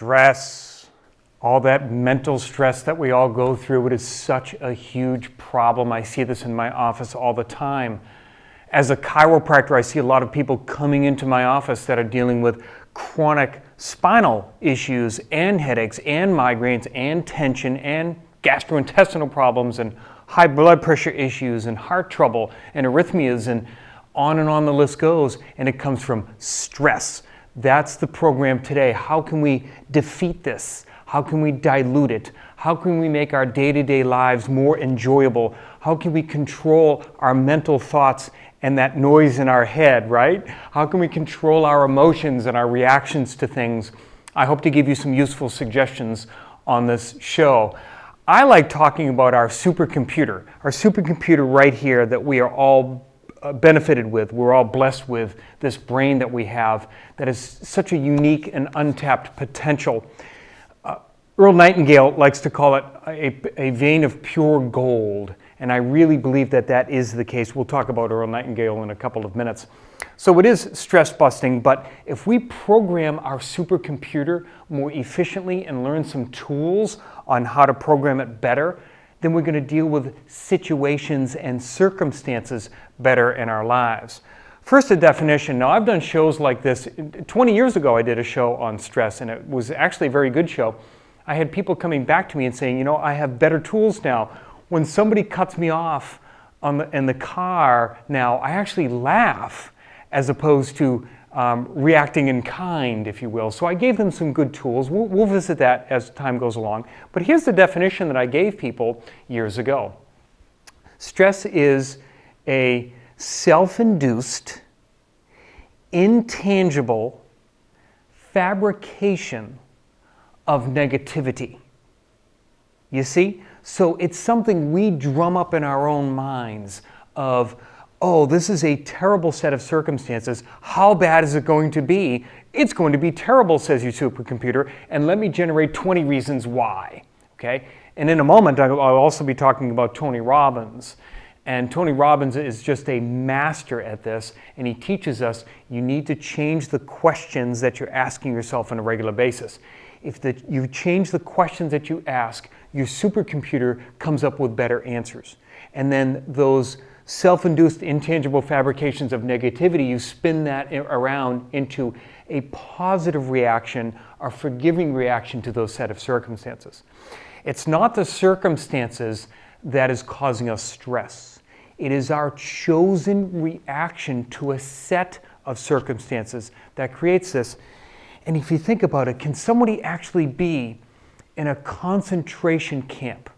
Stress, all that mental stress that we all go through, it is such a huge problem. I see this in my office all the time. As a chiropractor, I see a lot of people coming into my office that are dealing with chronic spinal issues and headaches and migraines and tension and gastrointestinal problems and high blood pressure issues and heart trouble and arrhythmias and on the list goes, and it comes from stress. That's the program today. How can we defeat this? How can we dilute it? How can we make our day-to-day lives more enjoyable? How can we control our mental thoughts and that noise in our head, right? How can we control our emotions and our reactions to things? I hope to give you some useful suggestions on this show. I like talking about our supercomputer right here that we are all benefited with. We're all blessed with this brain that we have that is such a unique and untapped potential. Earl Nightingale likes to call it a vein of pure gold, and I really believe that that is the case. We'll talk about Earl Nightingale in a couple of minutes. So it is stress busting, but if we program our supercomputer more efficiently and learn some tools on how to program it better, then we're going to deal with situations and circumstances better in our lives. First, a definition. Now, I've done shows like this. 20 years ago, I did a show on stress, and it was actually a very good show. I had people coming back to me and saying, you know, I have better tools now. When somebody cuts me off in the car now, I actually laugh as opposed to reacting in kind, if you will. So I gave them some good tools. We'll visit that as time goes along. But here's the definition that I gave people years ago. Stress is a self-induced, intangible fabrication of negativity. You see? So it's something we drum up in our own minds of, oh, this is a terrible set of circumstances. How bad is it going to be? It's going to be terrible, says your supercomputer, and let me generate 20 reasons why. Okay? And in a moment, I'll also be talking about Tony Robbins. And Tony Robbins is just a master at this, and he teaches us you need to change the questions that you're asking yourself on a regular basis. If you change the questions that you ask, your supercomputer comes up with better answers. And then those self-induced intangible fabrications of negativity, you spin that around into a positive reaction or forgiving reaction to those set of circumstances. It's not the circumstances that is causing us stress. It is our chosen reaction to a set of circumstances that creates this. And if you think about it, can somebody actually be in a concentration camp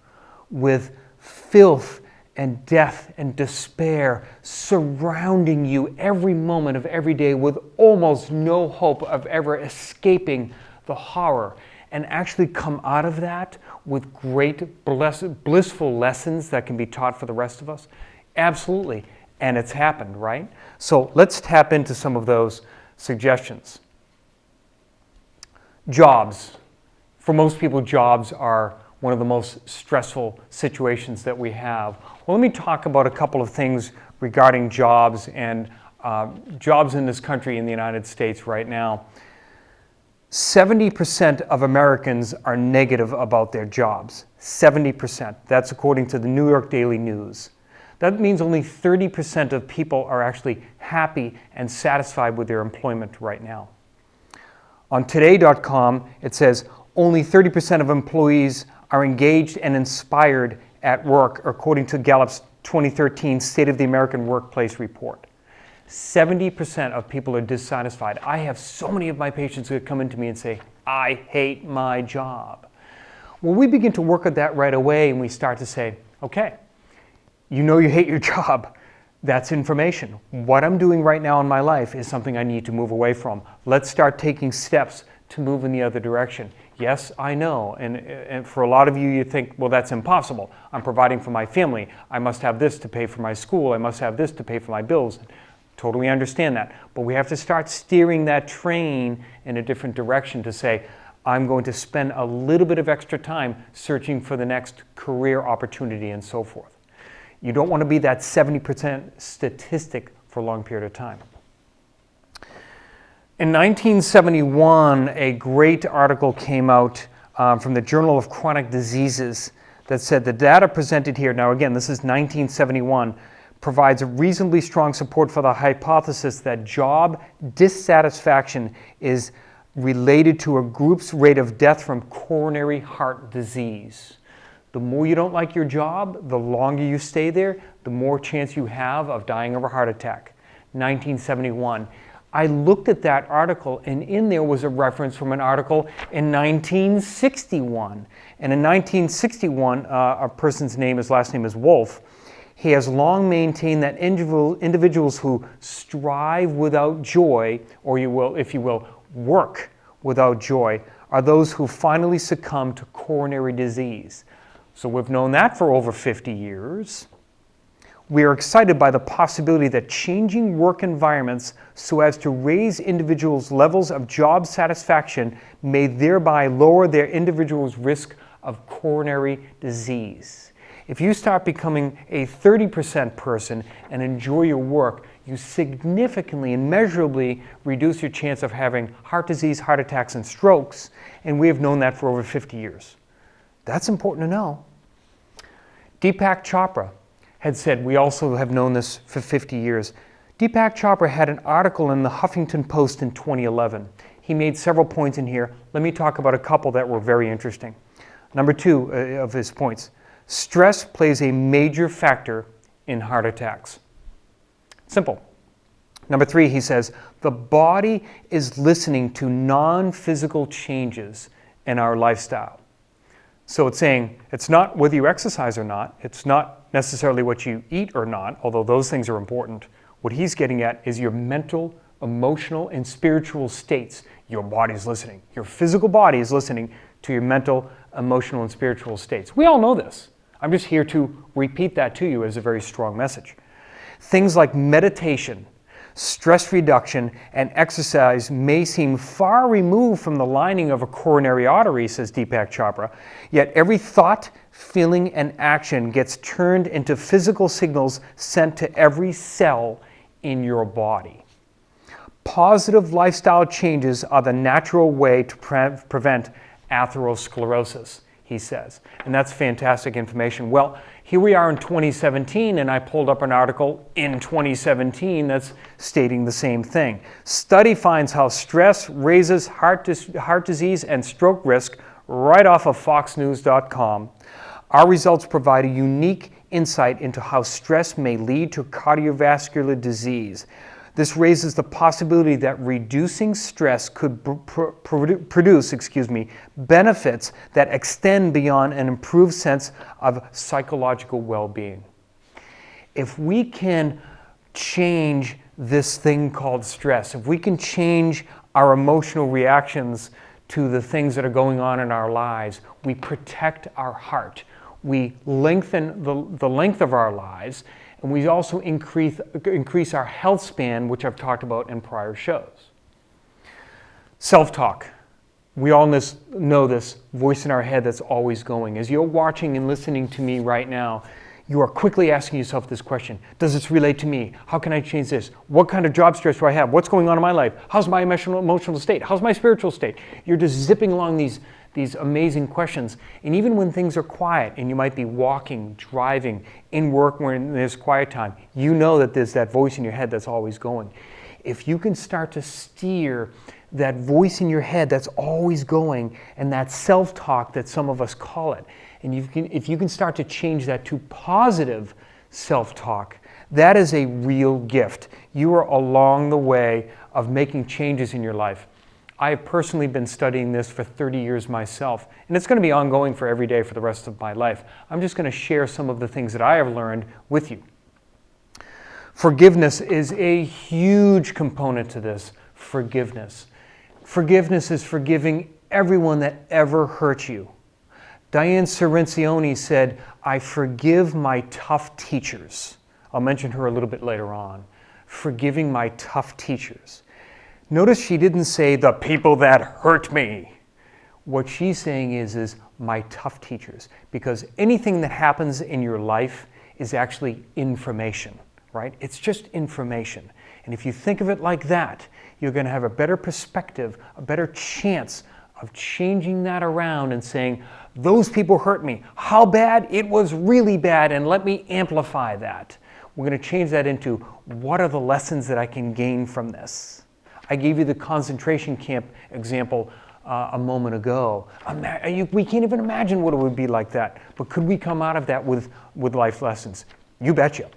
with filth and death and despair surrounding you every moment of every day with almost no hope of ever escaping the horror, and actually come out of that with great blissful lessons that can be taught for the rest of us? Absolutely. And it's happened, right? So let's tap into some of those suggestions. Jobs. For most people, jobs are one of the most stressful situations that we have. Well, let me talk about a couple of things regarding jobs and jobs in this country, in the United States right now. 70% of Americans are negative about their jobs. 70%. That's according to the New York Daily News. That means only 30% of people are actually happy and satisfied with their employment right now. On today.com, it says only 30% of employees are engaged and inspired at work, according to Gallup's 2013 State of the American Workplace report. 70% of people are dissatisfied. I have so many of my patients who come into me and say, I hate my job. Well, we begin to work at that right away, and we start to say, okay, you know you hate your job. That's information. What I'm doing right now in my life is something I need to move away from. Let's start taking steps to move in the other direction. Yes, I know. And for a lot of you, you think, well, that's impossible. I'm providing for my family. I must have this to pay for my school. I must have this to pay for my bills. Totally understand that. But we have to start steering that train in a different direction to say, I'm going to spend a little bit of extra time searching for the next career opportunity and so forth. You don't want to be that 70% statistic for a long period of time. In 1971, a great article came out from the Journal of Chronic Diseases that said the data presented here, now again, this is 1971, provides a reasonably strong support for the hypothesis that job dissatisfaction is related to a group's rate of death from coronary heart disease. The more you don't like your job, the longer you stay there, the more chance you have of dying of a heart attack. 1971. I looked at that article, and in there was a reference from an article in 1961. And in 1961, a person's name, his last name is Wolf. He has long maintained that individuals who strive without joy, or if you will, work without joy, are those who finally succumb to coronary disease. So we've known that for over 50 years. We are excited by the possibility that changing work environments so as to raise individuals' levels of job satisfaction may thereby lower their individual's risk of coronary disease. If you start becoming a 30% person and enjoy your work, you significantly and measurably reduce your chance of having heart disease, heart attacks, and strokes, and we have known that for over 50 years. That's important to know. Deepak Chopra had said, we also have known this for 50 years. Deepak Chopra had an article in the Huffington Post in 2011. He made several points in here. Let me talk about a couple that were very interesting. Number 2 of his points. Stress plays a major factor in heart attacks. Simple. Number 3, he says, the body is listening to non-physical changes in our lifestyle. So it's saying it's not whether you exercise or not, it's not necessarily what you eat or not, although those things are important. What he's getting at is your mental, emotional, and spiritual states. Your body's listening. Your physical body is listening to your mental, emotional, and spiritual states. We all know this. I'm just here to repeat that to you as a very strong message. Things like meditation, stress reduction, and exercise may seem far removed from the lining of a coronary artery, says Deepak Chopra, yet every thought, feeling, and action gets turned into physical signals sent to every cell in your body. Positive lifestyle changes are the natural way to prevent atherosclerosis, he says. And that's fantastic information. Well, here we are in 2017, and I pulled up an article in 2017 that's stating the same thing. Study finds how stress raises heart disease and stroke risk right off of foxnews.com. Our results provide a unique insight into how stress may lead to cardiovascular disease. This raises the possibility that reducing stress could produce benefits that extend beyond an improved sense of psychological well-being. If we can change this thing called stress, if we can change our emotional reactions to the things that are going on in our lives, we protect our heart. We lengthen the length of our lives, and we also increase our health span, which I've talked about in prior shows. Self-talk. We all know this voice in our head that's always going. As you're watching and listening to me right now, you are quickly asking yourself this question. Does this relate to me? How can I change this? What kind of job stress do I have? What's going on in my life? How's my emotional state? How's my spiritual state? You're just zipping along these amazing questions. And even when things are quiet and you might be walking, driving, in work when there's quiet time, you know that there's that voice in your head that's always going. If you can start to steer that voice in your head that's always going and that self-talk that some of us call it, and if you can start to change that to positive self-talk, that is a real gift. You are along the way of making changes in your life. I have personally been studying this for 30 years myself, and it's going to be ongoing for every day for the rest of my life. I'm just going to share some of the things that I have learned with you. Forgiveness is a huge component to this. Forgiveness. Forgiveness is forgiving everyone that ever hurt you. Diane Cerencioni said, "I forgive my tough teachers." I'll mention her a little bit later on. Forgiving my tough teachers. Notice she didn't say the people that hurt me. What she's saying is my tough teachers, because anything that happens in your life is actually information. right? It's just information. And if you think of it like that, you're going to have a better perspective, a better chance of changing that around and saying, those people hurt me. How bad? It was really bad, and let me amplify that. We're going to change that into, what are the lessons that I can gain from this? I gave you the concentration camp example a moment ago. We can't even imagine what it would be like that. But could we come out of that with life lessons? You betcha.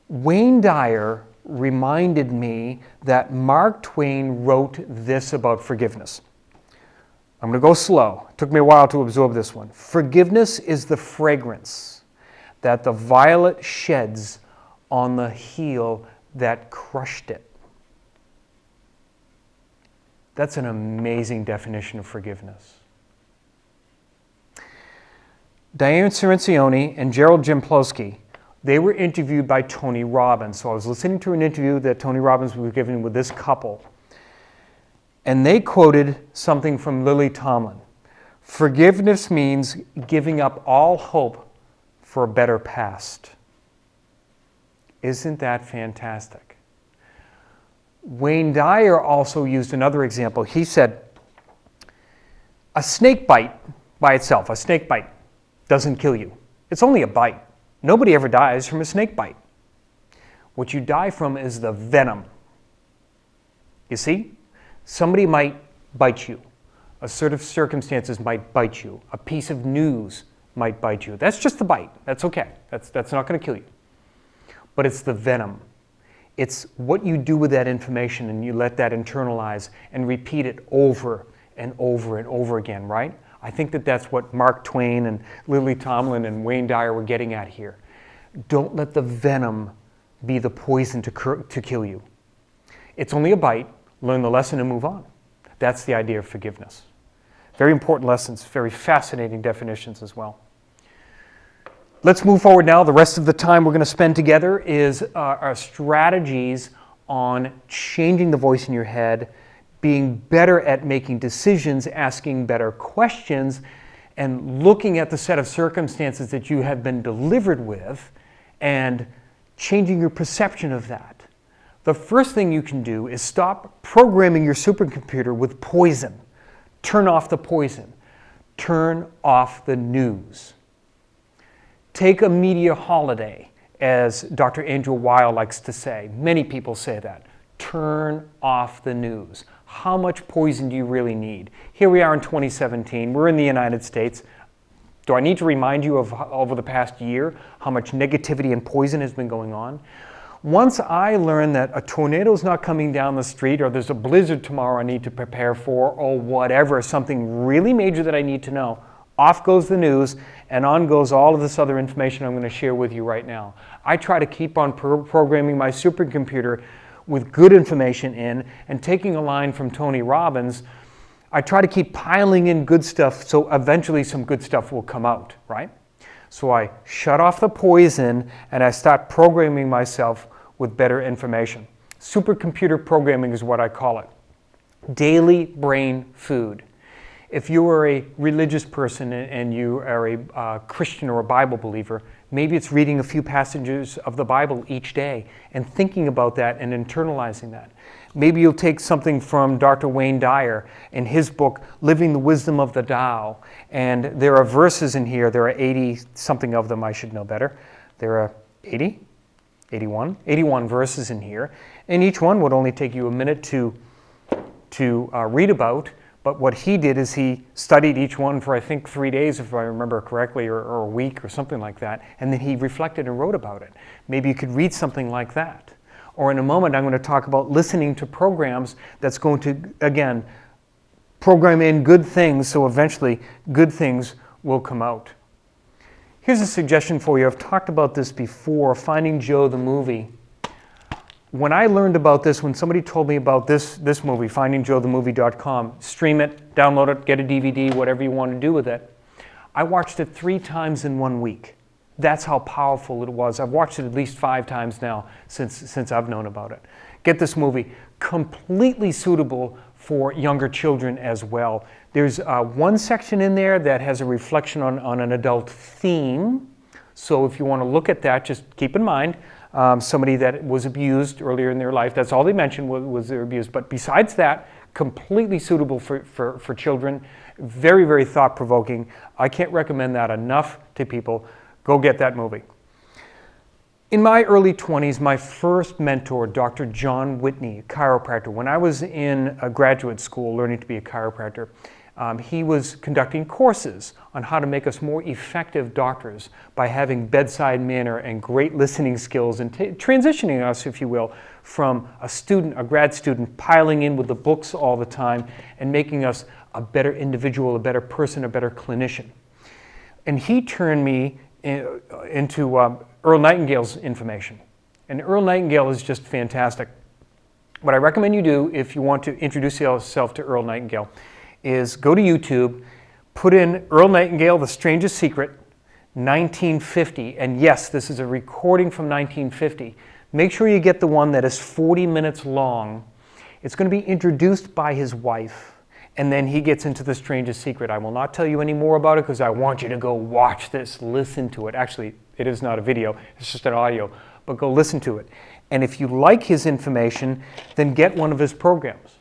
Wayne Dyer reminded me that Mark Twain wrote this about forgiveness. I'm going to go slow. It took me a while to absorb this one. Forgiveness is the fragrance that the violet sheds on the heel that crushed it. That's an amazing definition of forgiveness. Diane Cirincione and Gerald Jamplowski, they were interviewed by Tony Robbins. So I was listening to an interview that Tony Robbins was giving with this couple. And they quoted something from Lily Tomlin. Forgiveness means giving up all hope for a better past. Isn't that fantastic? Wayne Dyer also used another example. He said, a snake bite by itself, a snake bite, doesn't kill you. It's only a bite. Nobody ever dies from a snake bite. What you die from is the venom. You see? Somebody might bite you. A set of circumstances might bite you. A piece of news might bite you. That's just the bite. That's okay. That's not going to kill you. But it's the venom. It's what you do with that information, and you let that internalize and repeat it over and over and over again, right? I think that's what Mark Twain and Lily Tomlin and Wayne Dyer were getting at here. Don't let the venom be the poison to kill you. It's only a bite. Learn the lesson and move on. That's the idea of forgiveness. Very important lessons, very fascinating definitions as well. Let's move forward now. The rest of the time we're going to spend together is our strategies on changing the voice in your head, being better at making decisions, asking better questions, and looking at the set of circumstances that you have been delivered with and changing your perception of that. The first thing you can do is stop programming your supercomputer with poison. Turn off the poison. Turn off the news. Take a media holiday, as Dr. Andrew Weil likes to say. Many people say that. Turn off the news. How much poison do you really need? Here we are in 2017. We're in the United States. Do I need to remind you of, over the past year, how much negativity and poison has been going on? Once I learn that a tornado's not coming down the street, or there's a blizzard tomorrow I need to prepare for, or whatever, something really major that I need to know, off goes the news, and on goes all of this other information I'm going to share with you right now. I try to keep on programming my supercomputer with good information in, and taking a line from Tony Robbins, I try to keep piling in good stuff so eventually some good stuff will come out, right? So I shut off the poison and I start programming myself with better information. Supercomputer programming is what I call it. Daily brain food. If you are a religious person and you are a Christian or a Bible believer, maybe it's reading a few passages of the Bible each day and thinking about that and internalizing that. Maybe you'll take something from Dr. Wayne Dyer in his book, Living the Wisdom of the Tao. And there are verses in here. There are 80-something of them. I should know better. There are 81 verses in here. And each one would only take you a minute to read about. But what he did is he studied each one for, I think, 3 days, if I remember correctly, or a week or something like that. And then he reflected and wrote about it. Maybe you could read something like that. Or in a moment, I'm going to talk about listening to programs that's going to, again, program in good things so eventually good things will come out. Here's a suggestion for you. I've talked about this before, Finding Joe the movie. When I learned about this, when somebody told me about this movie, findingjoethemovie.com, stream it, download it, get a DVD, whatever you want to do with it, I watched it 3 times in 1 week. That's how powerful it was. I've watched it at least 5 times now since I've known about it. Get this movie. Completely suitable for younger children as well. There's one section in there that has a reflection on an adult theme. So if you want to look at that, just keep in mind somebody that was abused earlier in their life. That's all they mentioned was their abuse. But besides that, completely suitable for children. Very, very thought-provoking. I can't recommend that enough to people. Go get that movie. In my early 20s, my first mentor, Dr. John Whitney, a chiropractor, when I was in a graduate school learning to be a chiropractor, he was conducting courses on how to make us more effective doctors by having bedside manner and great listening skills and transitioning us, if you will, from a student, a grad student, piling in with the books all the time and making us a better individual, a better person, a better clinician. And he turned me into Earl Nightingale's information. And Earl Nightingale is just fantastic. What I recommend you do if you want to introduce yourself to Earl Nightingale is go to YouTube, put in Earl Nightingale, The Strangest Secret, 1950. And yes, this is a recording from 1950. Make sure you get the one that is 40 minutes long. It's going to be introduced by his wife. And then he gets into The Strangest Secret. I will not tell you any more about it because I want you to go watch this, listen to it. Actually, it is not a video, it's just an audio, but go listen to it. And if you like his information, then get one of his programs.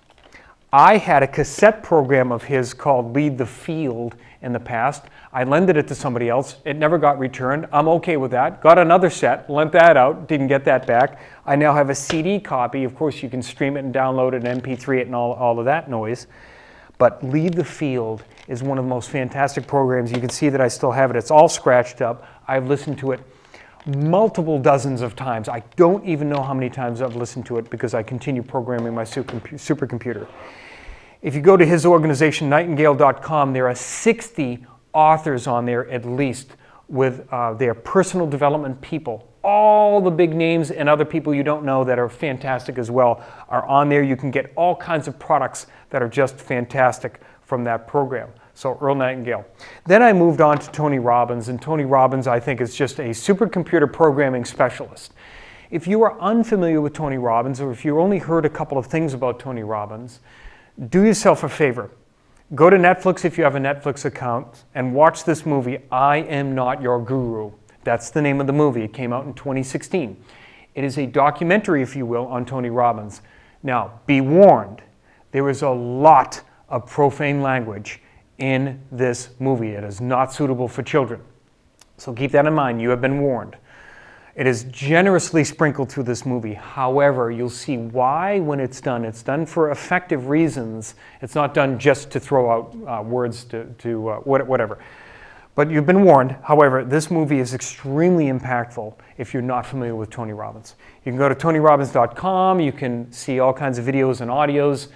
I had a cassette program of his called Lead the Field in the past. I lended it to somebody else. It never got returned. I'm okay with that. Got another set, lent that out, didn't get that back. I now have a CD copy. Of course, you can stream it and download it and MP3 it and all of that noise. But Lead the Field is one of the most fantastic programs. You can see that I still have it. It's all scratched up. I've listened to it multiple dozens of times. I don't even know how many times I've listened to it because I continue programming my supercomputer. If you go to his organization, nightingale.com, there are 60 authors on there at least with their personal development people. All the big names and other people you don't know that are fantastic as well are on there. You can get all kinds of products that are just fantastic from that program. So Earl Nightingale. Then I moved on to Tony Robbins, and Tony Robbins I think is just a supercomputer programming specialist. If you are unfamiliar with Tony Robbins, or if you only heard a couple of things about Tony Robbins, do yourself a favor. Go to Netflix if you have a Netflix account and watch this movie, I Am Not Your Guru. That's the name of the movie. It came out in 2016. It is a documentary, if you will, on Tony Robbins. Now, be warned, there is a lot of profane language in this movie. It is not suitable for children. So keep that in mind. You have been warned. It is generously sprinkled through this movie. However, you'll see why when it's done. It's done for effective reasons. It's not done just to throw out words to whatever. But you've been warned. However, this movie is extremely impactful if you're not familiar with Tony Robbins. You can go to tonyrobbins.com. You can see all kinds of videos and audios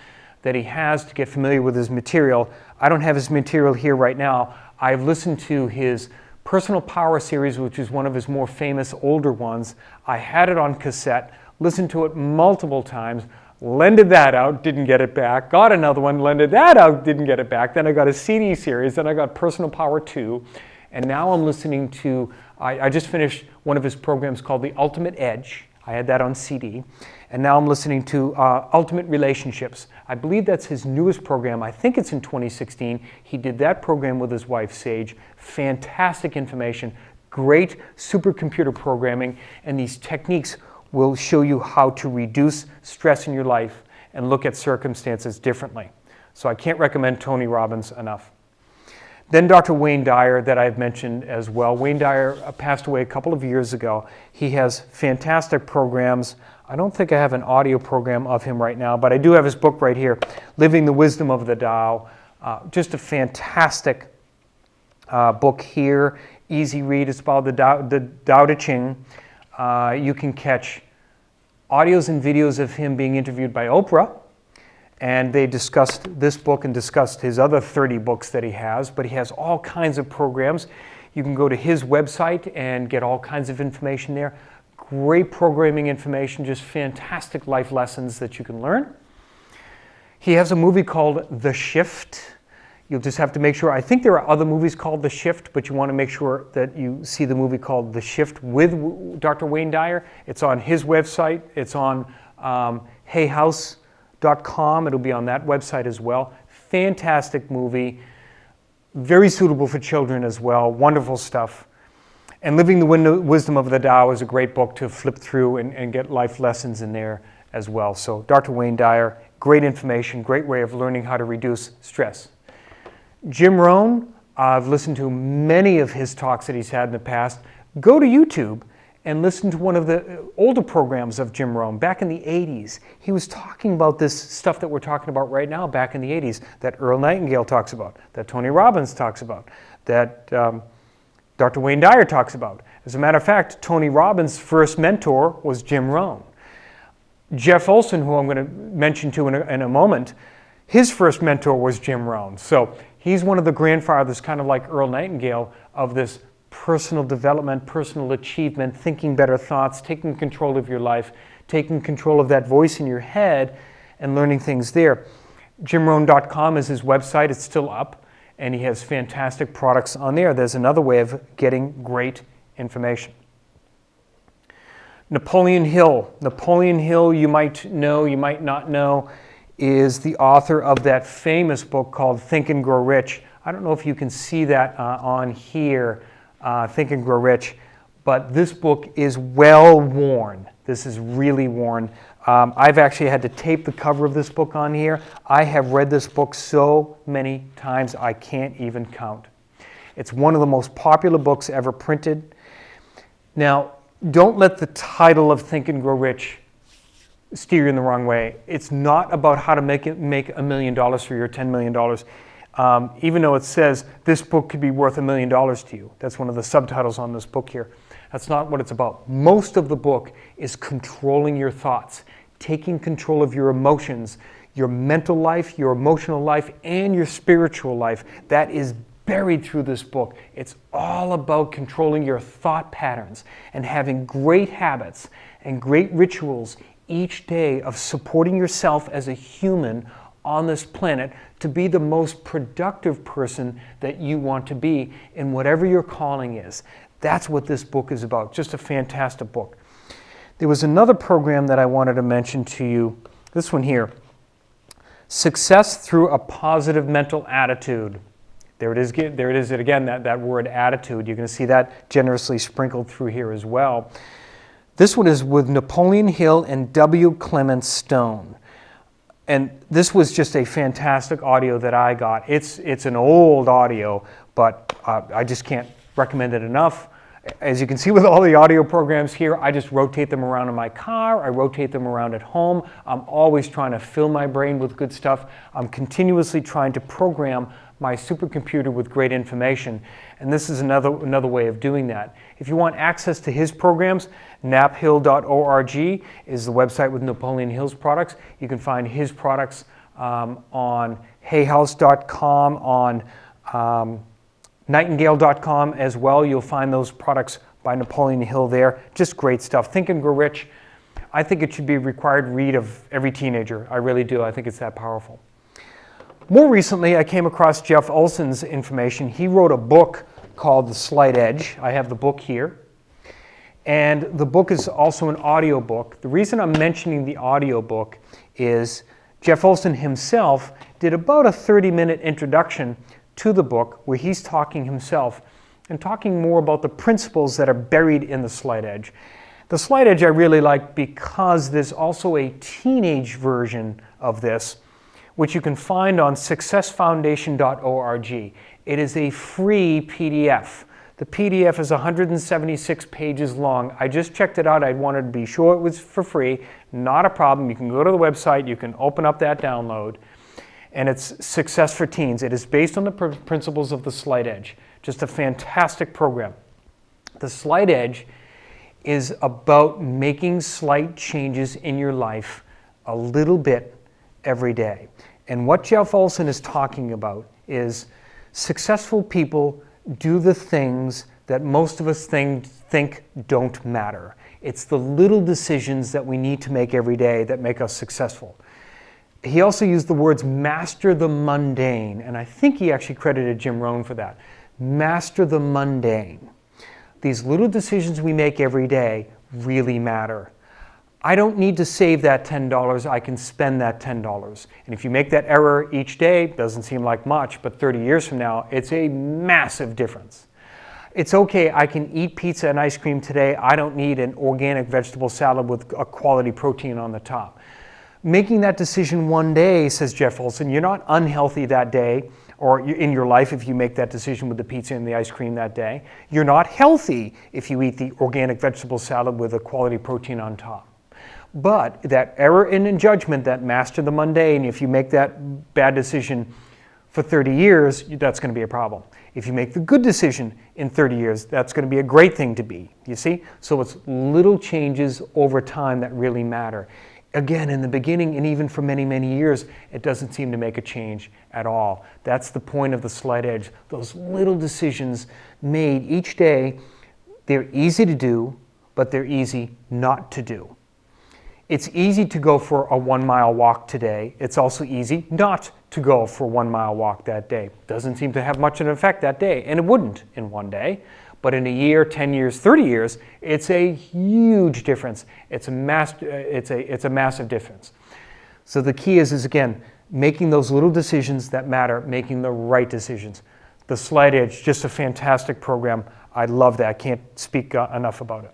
that he has to get familiar with his material. I don't have his material here right now. I've listened to his Personal Power series, which is one of his more famous older ones. I had it on cassette, listened to it multiple times, lended that out, didn't get it back, got another one, lended that out, didn't get it back. Then I got a CD series, then I got Personal Power 2, and now I'm listening to, I just finished one of his programs called The Ultimate Edge. I had that on CD. And now I'm listening to Ultimate Relationships. I believe that's his newest program. I think it's in 2016. He did that program with his wife, Sage. Fantastic information, great supercomputer programming, and these techniques will show you how to reduce stress in your life and look at circumstances differently. So I can't recommend Tony Robbins enough. Then Dr. Wayne Dyer, that I've mentioned as well. Wayne Dyer passed away a couple of years ago. He has fantastic programs. I don't think I have an audio program of him right now, but I do have his book right here, Living the Wisdom of the Tao. Just a fantastic book here. Easy read. It's about the Tao Te Ching. You can catch audios and videos of him being interviewed by Oprah. And they discussed this book and discussed his other 30 books that he has, but he has all kinds of programs. You can go to his website and get all kinds of information there. Great programming information, just fantastic life lessons that you can learn. He has a movie called The Shift. You'll just have to make sure, I think there are other movies called The Shift, but you want to make sure that you see the movie called The Shift with Dr. Wayne Dyer. It's on his website. It's on hayhouse.com. It'll be on that website as well. Fantastic movie. Very suitable for children as well. Wonderful stuff. And Living the Wisdom of the Tao is a great book to flip through and get life lessons in there as well. So Dr. Wayne Dyer, great information, great way of learning how to reduce stress. Jim Rohn, I've listened to many of his talks that he's had in the past. Go to YouTube and listen to one of the older programs of Jim Rohn back in the 80s. He was talking about this stuff that we're talking about right now back in the 80s, that Earl Nightinale talks about, that Tony Robbins talks about, that Dr. Wayne Dyer talks about. As a matter of fact, Tony Robbins' first mentor was Jim Rohn. Jeff Olson, who I'm going to mention to in a moment, his first mentor was Jim Rohn. So he's one of the grandfathers, kind of like Earl Nightingale, of this personal development, personal achievement, thinking better thoughts, taking control of your life, taking control of that voice in your head, and learning things there. JimRohn.com is his website. It's still up, and he has fantastic products on there. There's another way of getting great information. Napoleon Hill. Napoleon Hill, you might know, you might not know, is the author of that famous book called Think and Grow Rich. I don't know if you can see that on here, Think and Grow Rich, but this book is well worn. This is really worn. I've actually had to tape the cover of this book on here. I have read this book so many times I can't even count. It's one of the most popular books ever printed. Now, don't let the title of Think and Grow Rich steer you in the wrong way. It's not about how to make $1 million for your $10 million. Even though it says this book could be worth $1 million to you. That's one of the subtitles on this book here. That's not what it's about. Most of the book is controlling your thoughts, taking control of your emotions, your mental life, your emotional life, and your spiritual life. That is buried through this book. It's all about controlling your thought patterns and having great habits and great rituals each day of supporting yourself as a human on this planet to be the most productive person that you want to be in whatever your calling is. That's what this book is about. Just a fantastic book. There was another program that I wanted to mention to you. This one here. Success Through a Positive Mental Attitude. There it is again, that word attitude. You're going to see that generously sprinkled through here as well. This one is with Napoleon Hill and W. Clement Stone. And this was just a fantastic audio that I got. It's an old audio, but I just can't recommend it enough. As you can see with all the audio programs here, I just rotate them around in my car. I rotate them around at home. I'm always trying to fill my brain with good stuff. I'm continuously trying to program my supercomputer with great information. And this is another way of doing that. If you want access to his programs, naphill.org is the website with Napoleon Hill's products. You can find his products on hayhouse.com, on nightingale.com as well. You'll find those products by Napoleon Hill there. Just great stuff. Think and Grow Rich. I think it should be a required read of every teenager. I really do. I think it's that powerful. More recently, I came across Jeff Olson's information. He wrote a book called The Slight Edge. I have the book here. And the book is also an audio book. The reason I'm mentioning the audio book is Jeff Olson himself did about a 30-minute introduction to the book where he's talking himself and talking more about the principles that are buried in The Slight Edge. The Slight Edge I really like because there's also a teenage version of this, which you can find on successfoundation.org. It is a free PDF. The PDF is 176 pages long. I just checked it out. I wanted to be sure it was for free. Not a problem. You can go to the website. You can open up that download. And it's Success for Teens. It is based on the principles of The Slight Edge. Just a fantastic program. The Slight Edge is about making slight changes in your life a little bit every day. And what Jeff Olson is talking about is successful people do the things that most of us think don't matter. It's the little decisions that we need to make every day that make us successful. He also used the words master the mundane, and I think he actually credited Jim Rohn for that. Master the mundane. These little decisions we make every day really matter. I don't need to save that $10, I can spend that $10. And if you make that error each day, doesn't seem like much, but 30 years from now, it's a massive difference. It's okay, I can eat pizza and ice cream today. I don't need an organic vegetable salad with a quality protein on the top. Making that decision one day, says Jeff Olson, you're not unhealthy that day or in your life if you make that decision with the pizza and the ice cream that day. You're not healthy if you eat the organic vegetable salad with a quality protein on top. But that error in judgment, that master the mundane, if you make that bad decision for 30 years, that's going to be a problem. If you make the good decision in 30 years, that's going to be a great thing to be, you see? So it's little changes over time that really matter. Again, in the beginning, and even for many, many years, it doesn't seem to make a change at all. That's the point of the slight edge. Those little decisions made each day, they're easy to do, but they're easy not to do. It's easy to go for a 1 mile walk today. It's also easy not to go for a 1 mile walk that day. Doesn't seem to have much of an effect that day, and it wouldn't in one day. But in a year, 10 years, 30 years, it's a huge difference. It's a massive difference. So the key is again, making those little decisions that matter, making the right decisions. The Slight Edge, just a fantastic program. I love that. Can't speak enough about it.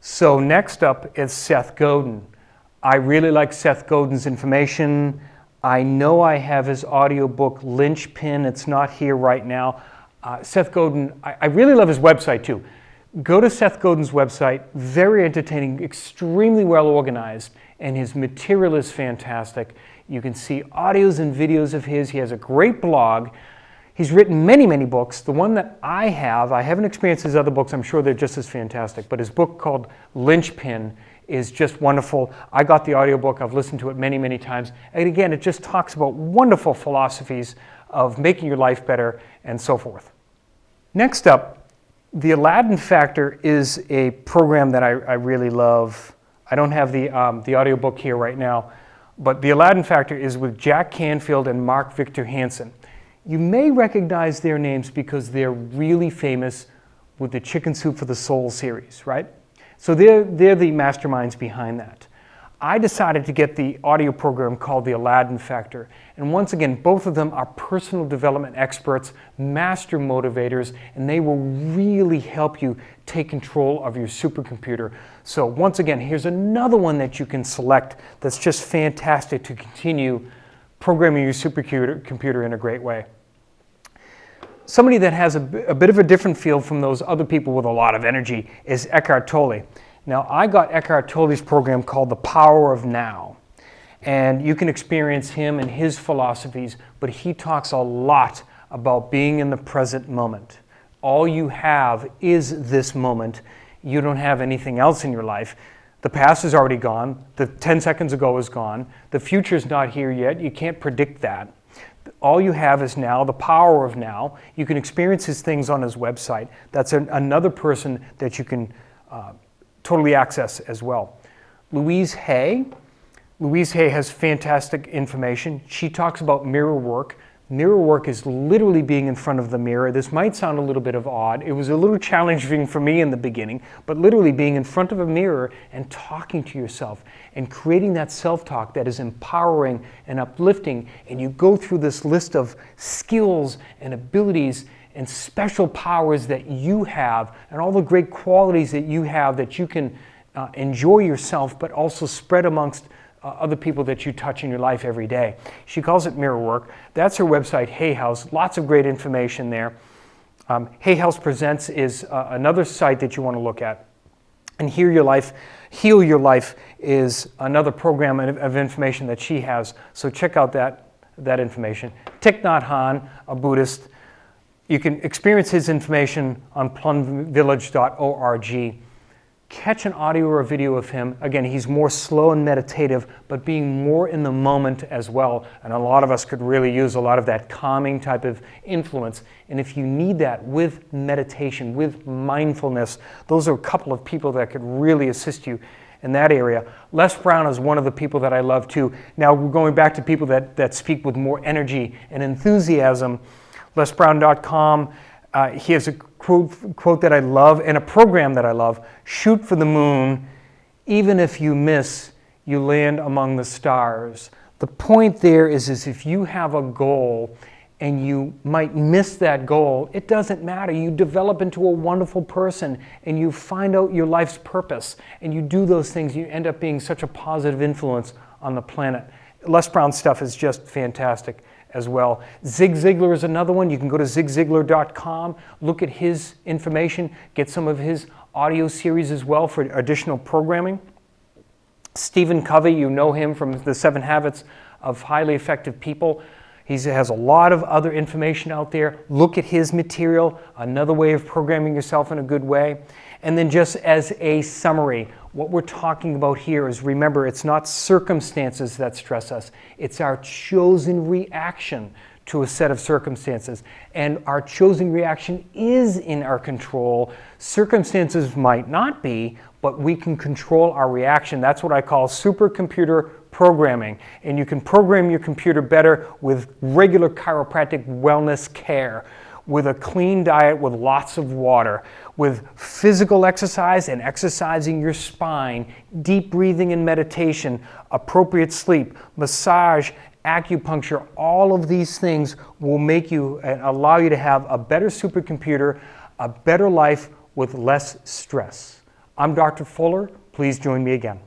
So next up is Seth Godin. I really like Seth Godin's information. I know I have his audiobook, Linchpin. It's not here right now. Seth Godin, I really love his website too. Go to Seth Godin's website, very entertaining, extremely well organized, and his material is fantastic. You can see audios and videos of his. He has a great blog. He's written many, many books. The one that I haven't experienced his other books. I'm sure they're just as fantastic, but his book called Linchpin is just wonderful. I got the audiobook. I've listened to it many, many times. And again, it just talks about wonderful philosophies of making your life better and so forth. Next up, the Aladdin Factor is a program that I really love. I don't have the audiobook here right now, but the Aladdin Factor is with Jack Canfield and Mark Victor Hansen. You may recognize their names because they're really famous with the Chicken Soup for the Soul series, right? So they're the masterminds behind that. I decided to get the audio program called the Aladdin Factor. And once again, both of them are personal development experts, master motivators, and they will really help you take control of your supercomputer. So once again, here's another one that you can select that's just fantastic to continue programming your supercomputer in a great way. Somebody that has a bit of a different feel from those other people with a lot of energy is Eckhart Tolle. Now, I got Eckhart Tolle's program called The Power of Now, and you can experience him and his philosophies, but he talks a lot about being in the present moment. All you have is this moment. You don't have anything else in your life. The past is already gone. The 10 seconds ago is gone. The future is not here yet. You can't predict that. All you have is now, the power of now. You can experience his things on his website. That's another person that you can totally access as well. Louise Hay. Louise Hay has fantastic information. She talks about mirror work. Mirror work is literally being in front of the mirror. This might sound a little bit odd. It was a little challenging for me in the beginning, but literally being in front of a mirror and talking to yourself and creating that self-talk that is empowering and uplifting. And you go through this list of skills and abilities and special powers that you have and all the great qualities that you have that you can enjoy yourself, but also spread amongst other people that you touch in your life every day. She calls it mirror work. That's her website, Hay House. Lots of great information there. Hay House Presents is another site that you want to look at. And Heal Your Life is another program of information that she has. So check out that information. Thich Nat Hahn, a Buddhist. You can experience his information on plumvillage.org. Catch an audio or a video of him. Again, he's more slow and meditative, but being more in the moment as well. And a lot of us could really use a lot of that calming type of influence. And if you need that with meditation, with mindfulness, those are a couple of people that could really assist you in that area. Les Brown is one of the people that I love too. Now, we're going back to people that speak with more energy and enthusiasm. LesBrown.com. He has a quote that I love and a program that I love. Shoot for the moon. Even if you miss, you land among the stars. The point there is if you have a goal and you might miss that goal, it doesn't matter. You develop into a wonderful person and you find out your life's purpose and you do those things. You end up being such a positive influence on the planet. Les Brown's stuff is just fantastic as well. Zig Ziglar is another one. You can go to zigziglar.com, look at his information, get some of his audio series as well for additional programming. Stephen Covey, you know him from the 7 Habits of Highly Effective People. He has a lot of other information out there. Look at his material, another way of programming yourself in a good way. And then just as a summary, what we're talking about here is, remember, it's not circumstances that stress us. It's our chosen reaction to a set of circumstances. And our chosen reaction is in our control. Circumstances might not be, but we can control our reaction. That's what I call supercomputer programming. And you can program your computer better with regular chiropractic wellness care, with a clean diet with lots of water, with physical exercise and exercising your spine, deep breathing and meditation, appropriate sleep, massage, acupuncture. All of these things will make you and allow you to have a better supercomputer, a better life with less stress. I'm Dr. Fuller. Please join me again.